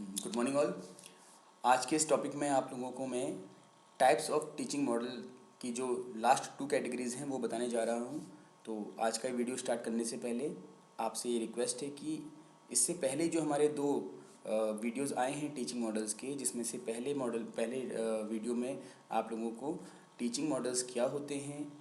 Good morning all. आज के इस टॉपिक में आप लोगों को मैं टाइप्स ऑफ टीचिंग मॉडल की जो लास्ट 2 कैटेगरीज हैं वो बताने जा रहा हूँ। तो आज का वीडियो स्टार्ट करने से पहले आपसे ये रिक्वेस्ट है कि इससे पहले जो हमारे 2 वीडियोस आए हैं टीचिंग मॉडल्स के, जिसमें से पहले वीडियो में आप लोगों को टीचिंग मॉडल्स क्या होते हैं,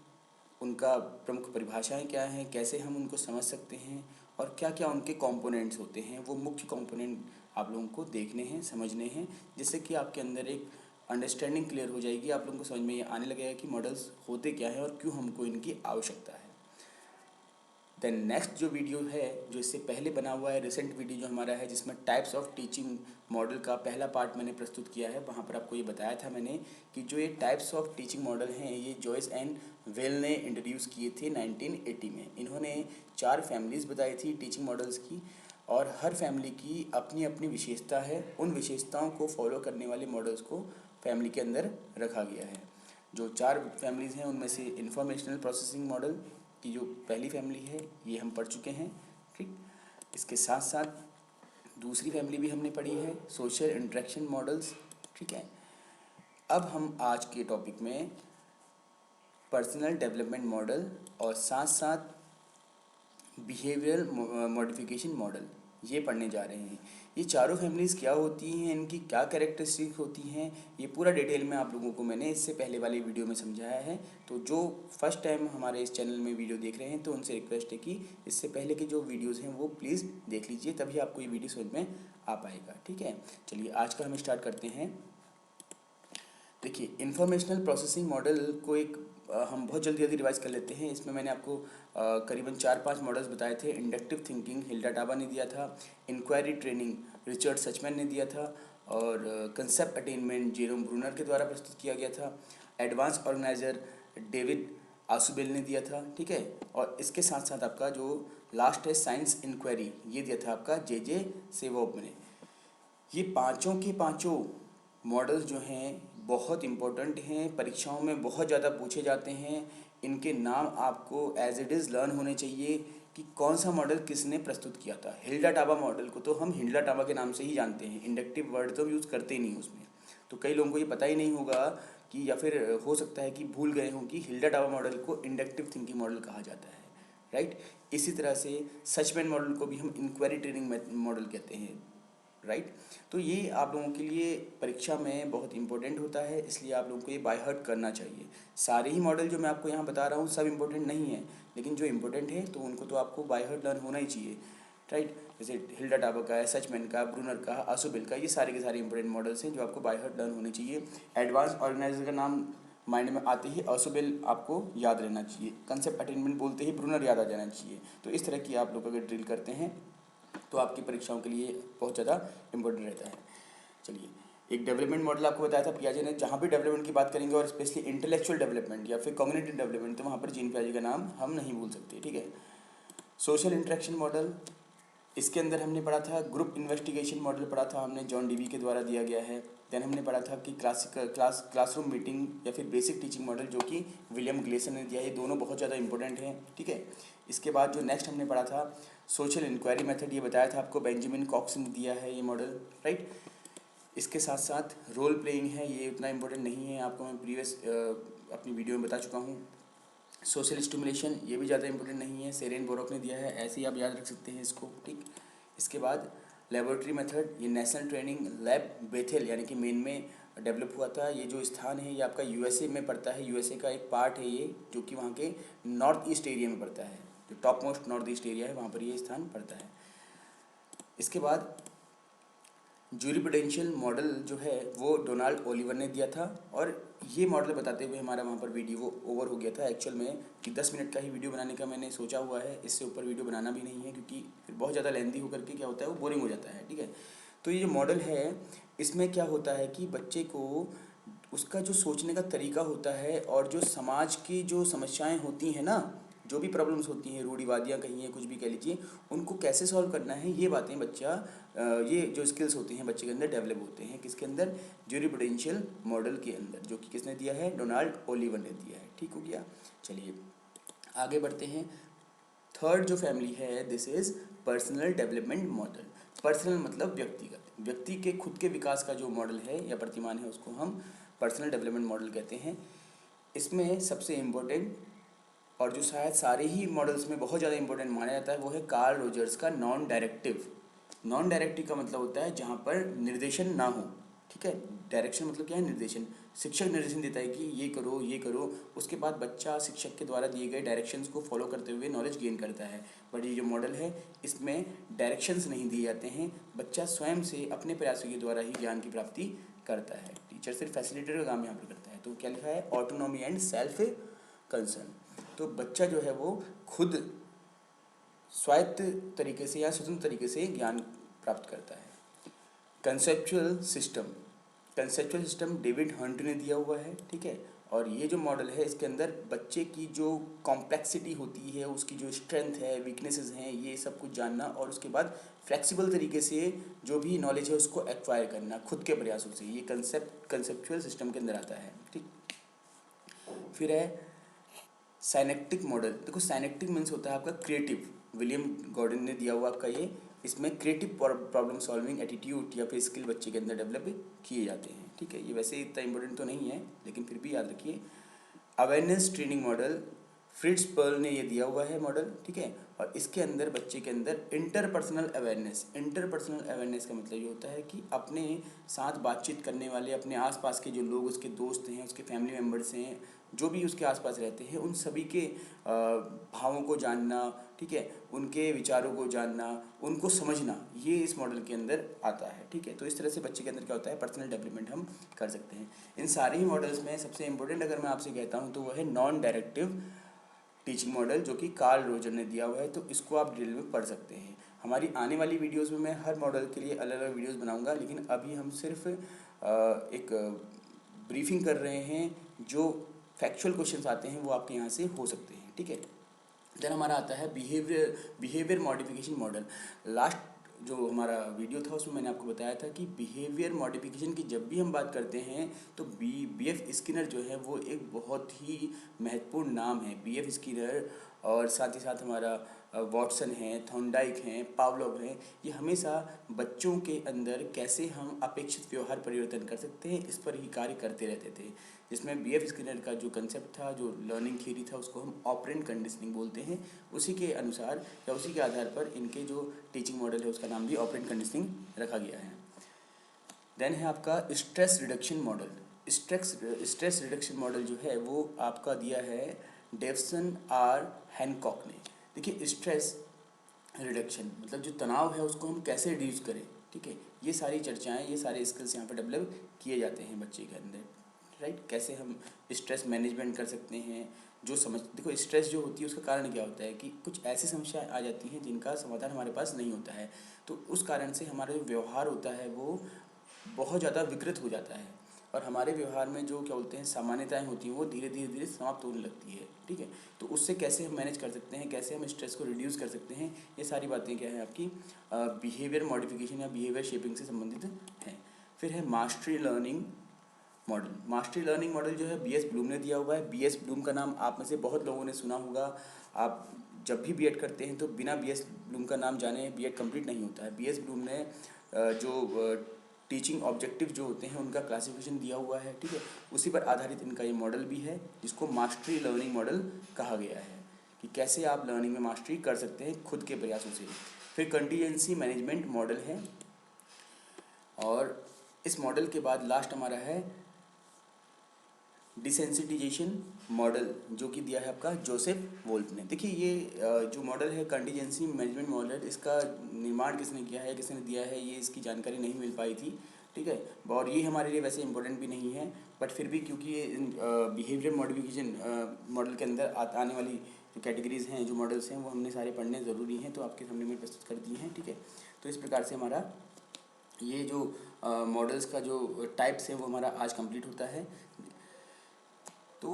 उनका प्रमुख परिभाषाएं क्या हैं, कैसे हम उनको समझ सकते हैं और क्या क्या उनके कंपोनेंट्स होते हैं, वो मुख्य कंपोनेंट आप लोगों को देखने हैं, समझने हैं, जिससे कि आपके अंदर एक अंडरस्टैंडिंग क्लियर हो जाएगी। आप लोगों को समझ में ये आने लगेगा कि मॉडल्स होते क्या हैं और क्यों हमको इनकी आवश्यकता है। देन नेक्स्ट जो वीडियो है, जो इससे पहले बना हुआ है, रिसेंट वीडियो जो हमारा है, जिसमें टाइप्स ऑफ टीचिंग मॉडल का पहला पार्ट मैंने प्रस्तुत किया है, वहाँ पर आपको ये बताया था मैंने कि जो ये टाइप्स ऑफ टीचिंग मॉडल हैं ये जॉयस एंड वेल ने इंट्रोड्यूस किए थे 1980 में। इन्होंने 4 फैमिलीज़ बताई थी टीचिंग मॉडल्स की, और हर फैमिली की अपनी अपनी विशेषता है। उन विशेषताओं को फॉलो करने वाले मॉडल्स को फैमिली के अंदर रखा गया है। जो 4 फैमिलीज़ हैं उनमें से इंफॉर्मेशनल प्रोसेसिंग मॉडल की जो पहली फैमिली है ये हम पढ़ चुके हैं, ठीक। इसके साथ साथ दूसरी फैमिली भी हमने पढ़ी है, सोशल इंटरेक्शन मॉडल्स, ठीक है। अब हम आज के टॉपिक में पर्सनल डेवलपमेंट मॉडल और साथ साथ बिहेवियरल मॉडिफिकेशन मॉडल ये पढ़ने जा रहे हैं। ये चारों फैमिलीज़ क्या होती हैं, इनकी क्या कैरेक्टरिस्टिक होती हैं, ये पूरा डिटेल में आप लोगों को मैंने इससे पहले वाले वीडियो में समझाया है। तो जो फर्स्ट टाइम हमारे इस चैनल में वीडियो देख रहे हैं तो उनसे रिक्वेस्ट है कि इससे पहले के जो वीडियोज़ हैं वो प्लीज़ देख लीजिए, तभी आपको ये वीडियो समझ में आ पाएगा, ठीक है। चलिए आज का हम स्टार्ट करते हैं। देखिए, इंफॉर्मेशनल प्रोसेसिंग मॉडल को हम बहुत जल्दी जल्दी रिवाइज कर लेते हैं। इसमें मैंने आपको करीबन 4-5 मॉडल्स बताए थे। इंडक्टिव थिंकिंग हिल्डा टाबा ने दिया था, इंक्वायरी ट्रेनिंग रिचर्ड सचमैन ने दिया था, और कंसेप्ट अटेनमेंट जेरोम ब्रूनर के द्वारा प्रस्तुत किया गया था। एडवांस ऑर्गेनाइजर डेविड आसुबेल ने दिया था, ठीक है। और इसके साथ साथ आपका जो लास्ट है साइंस इंक्वायरी, ये दिया था आपका जे सेवॉब ने। ये पांचों के पांचों मॉडल्स जो हैं बहुत इम्पोर्टेंट हैं, परीक्षाओं में बहुत ज़्यादा पूछे जाते हैं। इनके नाम आपको एज इट इज़ लर्न होने चाहिए कि कौन सा मॉडल किसने प्रस्तुत किया था। हिल्डा टाबा मॉडल को तो हम हिल्डा टाबा के नाम से ही जानते हैं, इंडक्टिव वर्ड तो यूज़ करते ही नहीं उसमें। तो कई लोगों को ये पता ही नहीं होगा कि, या फिर हो सकता है कि भूल गए हों कि हिल्डा टाबा मॉडल को इंडक्टिव थिंकिंग मॉडल कहा जाता है, राइट। इसी तरह से सचमैन मॉडल को भी हम इंक्वायरी ट्रेनिंग मॉडल कहते हैं, राइट। तो ये आप लोगों के लिए परीक्षा में बहुत इंपॉर्टेंट होता है, इसलिए आप लोगों को ये बाय हार्ट करना चाहिए। सारे ही मॉडल जो मैं आपको यहाँ बता रहा हूँ सब इंपॉर्टेंट नहीं है, लेकिन जो इंपॉर्टेंट है तो उनको तो आपको बाय हार्ट लर्न होना ही चाहिए, राइट। जैसे हिल्डा टाबा का है, सचमैन का, ब्रूनर का, आसुबेल का, ये सारे के सारे इंपॉर्टेंट मॉडल्स हैं जो आपको बाय हार्ट लर्न होने चाहिए। एडवांस ऑर्गेनाइजर का नाम माइंड में आते ही आसुबेल आपको याद रहना चाहिए, कंसेप्ट अटेनमेंट बोलते ही ब्रूनर याद आ जाना चाहिए। तो इस तरह की आप लोग अगर ड्रिल करते हैं तो आपकी परीक्षाओं के लिए बहुत ज़्यादा इम्पोर्टेंट रहता है। चलिए, एक डेवलपमेंट मॉडल आपको बताया था पियाजे ने। जहाँ भी डेवलपमेंट की बात करेंगे और स्पेशली इंटेलेक्चुअल डेवलपमेंट या फिर कॉग्निटिव डेवलपमेंट, तो वहाँ पर जीन पियाजे का नाम हम नहीं भूल सकते, ठीक है। सोशल इंटरेक्शन मॉडल, इसके अंदर हमने पढ़ा था ग्रुप इन्वेस्टिगेशन मॉडल पढ़ा था हमने, जॉन डीवी के द्वारा दिया गया है। देन हमने पढ़ा था कि क्लासरूम मीटिंग या फिर बेसिक टीचिंग मॉडल जो कि विलियम ग्लेसन ने दिया है। ये दोनों बहुत ज़्यादा इंपॉर्टेंट हैं, ठीक है। इसके बाद जो नेक्स्ट हमने पढ़ा था सोशल इंक्वायरी मेथड, ये बताया था आपको बेंजामिन कॉक्स ने दिया है ये मॉडल, राइट। इसके साथ साथ रोल प्लेइंग है, ये उतना इम्पोर्टेंट नहीं है, आपको मैं प्रीवियस अपनी वीडियो में बता चुका हूँ। सोशल स्टिमुलेशन, ये भी ज़्यादा इंपॉर्टेंट नहीं है, सेरेन बोरोक ने दिया है, ऐसे ही आप याद रख सकते हैं इसको, ठीक। इसके बाद लेबोरेटरी मेथड, ये नेशनल ट्रेनिंग लैब बेथेल यानी कि मेन में डेवलप हुआ था। ये जो स्थान है ये आपका यूएसए में पड़ता है, यूएसए का एक पार्ट है ये, जो कि वहाँ के नॉर्थ ईस्ट एरिया में पड़ता है, जो top most north east area है वहाँ पर ये स्थान पड़ता है। इसके बाद ज्यूरिप्रूडेंशियल मॉडल जो है वो डोनाल्ड ओलिवर ने दिया था, और ये मॉडल बताते हुए हमारा वहाँ पर वीडियो ओवर हो गया था एक्चुअल में, कि 10 मिनट का ही वीडियो बनाने का मैंने सोचा हुआ है, इससे ऊपर वीडियो बनाना भी नहीं है क्योंकि फिर बहुत ज़्यादा लेंथी होकर के क्या होता है वो बोरिंग हो जाता है, ठीक है। तो ये जो मॉडल है इसमें क्या होता है कि बच्चे को उसका जो सोचने का तरीका होता है और जो समाज की जो समस्याएं होती हैं ना, जो भी प्रॉब्लम्स होती हैं, रूढ़िवादियाँ कहिए, कुछ भी कह लीजिए, उनको कैसे सॉल्व करना है, ये बातें ये जो स्किल्स होती हैं बच्चे के अंदर डेवलप होते हैं। किसके अंदर? ज्यूरिप्रूडेंशियल मॉडल के अंदर, जो कि किसने दिया है? डोनाल्ड ओलिवर ने दिया है, ठीक हो गया। चलिए आगे बढ़ते हैं। थर्ड जो फैमिली है this is personal development model. Personal मतलब व्यक्तिगत, व्यक्ति के खुद के विकास का जो मॉडल है या प्रतिमान है उसको हम पर्सनल डेवलपमेंट मॉडल कहते हैं। इसमें सबसे इम्पोर्टेंट और जो शायद सारे ही मॉडल्स में बहुत ज़्यादा इंपॉर्टेंट माना जाता है वो है कार्ल रोजर्स का नॉन डायरेक्टिव। नॉन डायरेक्टिव का मतलब होता है जहाँ पर निर्देशन ना हो, ठीक है। डायरेक्शन मतलब क्या है, निर्देशन। शिक्षक निर्देशन देता है कि ये करो, उसके बाद बच्चा शिक्षक के द्वारा दिए गए डायरेक्शंस को फॉलो करते हुए नॉलेज गेन करता है। बट ये जो मॉडल है इसमें डायरेक्शंस नहीं दिए जाते हैं, बच्चा स्वयं से अपने प्रयासों के द्वारा ही ज्ञान की प्राप्ति करता है। टीचर सिर्फ फैसिलिटेटर का काम यहाँ पर करता है। तो क्या लिखा है, ऑटोनॉमी एंड सेल्फ कंसर्न। तो बच्चा जो है वो खुद स्वायत्त तरीके से या स्वतंत्र तरीके से ज्ञान प्राप्त करता है। Conceptual system, conceptual system David Hunt ने दिया हुआ है, ठीक है। और ये जो मॉडल है इसके अंदर बच्चे की जो कॉम्प्लेक्सिटी होती है, उसकी जो स्ट्रेंथ है, वीकनेसेस हैं, ये सब कुछ जानना और उसके बाद फ्लेक्सिबल तरीके से जो भी नॉलेज है उसको एक्वायर करना खुद के प्रयासों से, ये कंसेप्चुअल सिस्टम के अंदर आता है, ठीक। फिर है साइनेक्टिक मॉडल। देखो साइनेक्टिक मीन्स होता है आपका क्रिएटिव, विलियम गॉर्डन ने दिया हुआ आपका ये। इसमें क्रिएटिव प्रॉब्लम सॉल्विंग एटीट्यूड या फिर स्किल बच्चे के अंदर डेवलप किए जाते हैं, ठीक है। ये वैसे इतना इंपॉर्टेंट तो नहीं है लेकिन फिर भी याद रखिए। Awareness training model, Fritz Perl ने ये दिया हुआ है मॉडल, ठीक है। और इसके अंदर बच्चे के अंदर इंटरपर्सनल अवेयरनेस का मतलब ये होता है कि अपने साथ बातचीत करने वाले, अपने आसपास के जो लोग उसके दोस्त हैं, उसके फैमिली मेम्बर्स हैं, जो भी उसके आसपास रहते हैं, उन सभी के भावों को जानना, ठीक है, उनके विचारों को जानना, उनको समझना, ये इस मॉडल के अंदर आता है, ठीक है। तो इस तरह से बच्चे के अंदर क्या होता है, पर्सनल डेवलपमेंट हम कर सकते हैं। इन सारे ही मॉडल्स में सबसे इंपॉर्टेंट अगर मैं आपसे कहता हूँ तो वह है नॉन डायरेक्टिव टीचिंग मॉडल, जो कि कार्ल रोजर ने दिया हुआ है। तो इसको आप डिटेल में पढ़ सकते हैं। हमारी आने वाली वीडियोस में मैं हर मॉडल के लिए अलग अलग वीडियोस बनाऊंगा, लेकिन अभी हम सिर्फ एक ब्रीफिंग कर रहे हैं। जो फैक्चुअल क्वेश्चंस आते हैं वो आपके यहाँ से हो सकते हैं, ठीक है। देन हमारा आता है बिहेवियर मॉडिफिकेशन मॉडल। लास्ट जो हमारा वीडियो था उसमें मैंने आपको बताया था कि बिहेवियर मॉडिफिकेशन की जब भी हम बात करते हैं तो बी एफ स्किनर जो है वो एक बहुत ही महत्वपूर्ण नाम है। बी एफ स्किनर और साथ ही साथ हमारा वॉटसन है, थॉर्नडाइक हैं, पावलोव हैं, ये हमेशा बच्चों के अंदर कैसे हम अपेक्षित व्यवहार परिवर्तन कर सकते हैं इस पर ही कार्य करते रहते थे। जिसमें बी एफ स्किनर का जो कंसेप्ट था, जो लर्निंग थ्योरी था, उसको हम ऑपरेंट कंडीशनिंग बोलते हैं। उसी के अनुसार या उसी के आधार पर इनके जो टीचिंग मॉडल है उसका नाम भी ऑपरेंट कंडीशनिंग रखा गया है। देन है आपका stress reduction model. Stress reduction model जो है वो आपका दिया है डेवसन आर हैनकॉक ने। देखिए स्ट्रेस रिडक्शन मतलब जो तनाव है उसको हम कैसे रिड्यूस करें, ठीक है। ये सारी चर्चाएं, ये सारे स्किल्स यहाँ पर डेवलप किए जाते हैं बच्चे के अंदर, राइट। कैसे हम स्ट्रेस मैनेजमेंट कर सकते हैं। जो समझ देखो स्ट्रेस जो होती है उसका कारण क्या होता है कि कुछ ऐसी समस्याएं आ जाती हैं जिनका समाधान हमारे पास नहीं होता है। तो उस कारण से हमारा जो व्यवहार होता है वो बहुत ज़्यादा विकृत हो जाता है और हमारे व्यवहार में जो क्या बोलते हैं सामान्यताएं होती हैं वो धीरे धीरे धीरे समाप्त होने लगती है, ठीक है। तो उससे कैसे हम मैनेज कर सकते हैं, कैसे हम स्ट्रेस को रिड्यूस कर सकते हैं, ये सारी बातें क्या है आपकी बिहेवियर मॉडिफिकेशन या बिहेवियर शेपिंग से संबंधित हैं। फिर है mastery learning model. Mastery learning model जो है बी एस ब्लूम ने दिया हुआ है। बी एस ब्लूम का नाम आप में से बहुत लोगों ने सुना होगा। आप जब भी बीएड करते हैं तो बिना बी एस ब्लूम का नाम जाने बीएड कंप्लीट नहीं होता है। बी एस ब्लूम ने जो टीचिंग ऑब्जेक्टिव जो होते हैं उनका क्लासिफिकेशन दिया हुआ है, ठीक है। उसी पर आधारित इनका ये मॉडल भी है जिसको मास्टरी लर्निंग मॉडल कहा गया है कि कैसे आप लर्निंग में मास्टरी कर सकते हैं खुद के प्रयासों से। फिर कंटीजेंसी मैनेजमेंट मॉडल है और इस मॉडल के बाद लास्ट हमारा है डिसेंसिटाइजेशन मॉडल, जो कि दिया है आपका जोसेफ वोल्फ ने। देखिए ये जो मॉडल है कंटीजेंसी मैनेजमेंट मॉडल, इसका निर्माण किसने किया है, किसने दिया है, ये इसकी जानकारी नहीं मिल पाई थी, ठीक है। और ये हमारे लिए वैसे इंपॉर्टेंट भी नहीं है, बट फिर भी क्योंकि ये बिहेवियर मॉडिफिकेशन मॉडल के अंदर आने वाली जो कैटेगरीज हैं, जो मॉडल्स हैं, वो हमने सारे पढ़ने ज़रूरी हैं, तो आपके सामने में प्रस्तुत कर दिए हैं, ठीक है। तो इस प्रकार से हमारा ये जो मॉडल्स का जो टाइप्स है वो हमारा आज कंप्लीट होता है। तो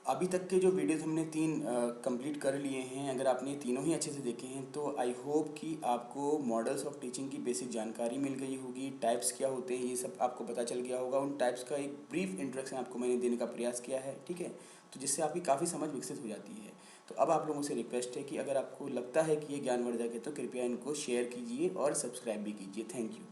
अभी तक के जो वीडियोस हमने 3 कंप्लीट कर लिए हैं, अगर आपने तीनों ही अच्छे से देखे हैं तो आई होप कि आपको मॉडल्स ऑफ टीचिंग की बेसिक जानकारी मिल गई होगी। टाइप्स क्या होते हैं ये सब आपको पता चल गया होगा। उन टाइप्स का एक ब्रीफ इंट्रोडक्शन आपको मैंने देने का प्रयास किया है, ठीक है। तो जिससे आपकी काफ़ी समझ विकसित हो जाती है। तो अब आप लोगों से रिक्वेस्ट है कि अगर आपको लगता है कि ये ज्ञानवर्धक है तो कृपया इनको शेयर कीजिए और सब्सक्राइब भी कीजिए। Thank you.